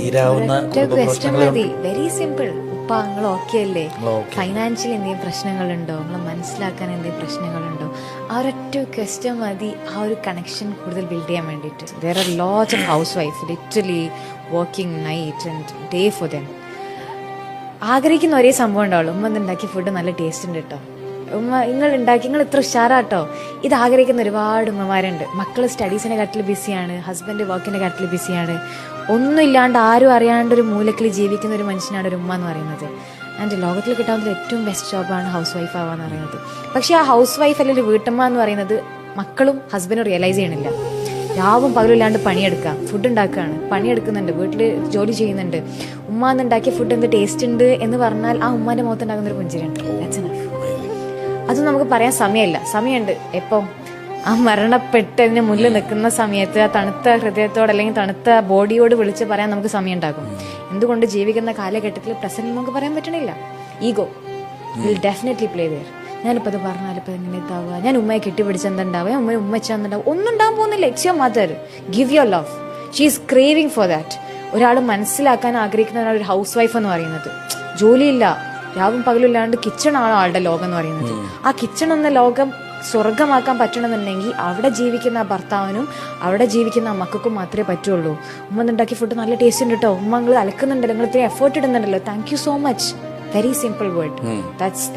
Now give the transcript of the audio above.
തീരാവുന്ന very simple. ഉപ്പ നിങ്ങൾ ഓക്കെ അല്ലേ? ഫൈനാൻഷ്യലി എന്തെങ്കിലും പ്രശ്നങ്ങളുണ്ടോ? നിങ്ങൾ മനസ്സിലാക്കാൻ എന്തെങ്കിലും പ്രശ്നങ്ങളുണ്ടോ? ആ ഒരൊറ്റ ക്വസ്റ്റ്യൻ മതി ആ ഒരു കണക്ഷൻ കൂടുതൽ ബിൽഡ് ചെയ്യാൻ വേണ്ടിയിട്ട്. There are lots of house wife literally working night and day for them. ആഗ്രഹിക്കുന്ന ഒരേ സംഭവം ഉണ്ടാവുള്ളൂ, ഉമ്മ ഉണ്ടാക്കിയ ഫുഡ് നല്ല ടേസ്റ്റ് ഉണ്ട് കേട്ടോ, ഉമ്മ നിങ്ങൾ ഇത്ര ഉഷാറാട്ടോ. ഇത് ആഗ്രഹിക്കുന്ന ഒരുപാട് ഉമ്മമാരുണ്ട്. മക്കൾ സ്റ്റഡീസിന്റെ കാര്യത്തിൽ ബിസിയാണ്, ഹസ്ബൻഡ് വർക്കിന്റെ കാര്യത്തിൽ ബിസിയാണ്, ഒന്നും ഇല്ലാണ്ട് ആരും അറിയാണ്ട് ഒരു മൂലക്കിൽ ജീവിക്കുന്ന ഒരു മനുഷ്യനാണ് ഒരു ഉമ്മ എന്ന് പറയുന്നത്. ആൻഡ് ലോകത്തിൽ കിട്ടാവുന്ന ഏറ്റവും ബെസ്റ്റ് ജോബാണ് ഹൗസ് വൈഫ് ആവാന്ന് പറയുന്നത്. പക്ഷെ ആ ഹൗസ് വൈഫ് അല്ലെങ്കിൽ വീട്ടമ്മ എന്ന് പറയുന്നത് മക്കളും ഹസ്ബൻഡും റിയലൈസ് ചെയ്യണില്ല. രാവും പകലില്ലാണ്ട് പണിയെടുക്കുക, ഫുഡ് ഉണ്ടാക്കുകയാണ്, പണിയെടുക്കുന്നുണ്ട്, വീട്ടിൽ ജോലി ചെയ്യുന്നുണ്ട്. ഉമ്മ എന്നുണ്ടാക്കിയ ഫുഡ് എന്ത് ടേസ്റ്റ് ഉണ്ട് എന്ന് പറഞ്ഞാൽ ആ ഉമ്മാന്റെ മുഖത്തുണ്ടാകുന്ന ഒരു പുഞ്ചിരിയുണ്ട്. That's enough. അതൊന്നും നമുക്ക് പറയാൻ സമയമുണ്ട്. എപ്പം ആ മരണപ്പെട്ടതിന് മുന്നിൽ നിൽക്കുന്ന സമയത്ത് ആ തണുത്ത ഹൃദയത്തോട് അല്ലെങ്കിൽ തണുത്ത ബോഡിയോട് വിളിച്ച് പറയാൻ നമുക്ക് സമയം ഉണ്ടാകും. എന്തുകൊണ്ട് ജീവിക്കുന്ന കാലഘട്ടത്തിൽ പ്രസന്റ് നമുക്ക് പറയാൻ പറ്റണില്ല. Ego will definitely play there. ഞാനിപ്പോൾ അത് പറഞ്ഞാൽ ഇപ്പം എങ്ങനെ ഇതാവുക, ഞാൻ ഉമ്മയെ കെട്ടിപ്പിടിച്ച് എന്തുണ്ടാവുക, ഉമ്മ വെച്ചാൽ ഒന്നും ഉണ്ടാകാൻ പോകുന്നില്ല. It's your mother, give your love. She is craving for that. ഒരാൾ മനസ്സിലാക്കാൻ ആഗ്രഹിക്കുന്ന ഒരു ഹൗസ് വൈഫ് എന്ന് പറയുന്നത്. ജോലിയില്ല, രാവും പകലില്ലാണ്ട് കിച്ചണാണ് ആളുടെ ലോകം എന്ന് പറയുന്നത്. ആ കിച്ചൺ എന്ന ലോകം സ്വർഗമാക്കാൻ പറ്റണമെന്നുണ്ടെങ്കിൽ അവിടെ ജീവിക്കുന്ന ആ ഭർത്താവിനും അവിടെ ജീവിക്കുന്ന ആ മക്കൾക്കും മാത്രമേ പറ്റുള്ളൂ. ഉമ്മ ഉണ്ടാക്കിയ ഫുഡ് നല്ല ടേസ്റ്റ് ഉണ്ട് കേട്ടോ, ഉമ്മ നിങ്ങൾ അലക്കുന്നുണ്ടല്ലോ, നിങ്ങൾ ഇത്രയും എഫേർട്ട് ഇടുന്നുണ്ടല്ലോ, thank you so much. Very simple word. That's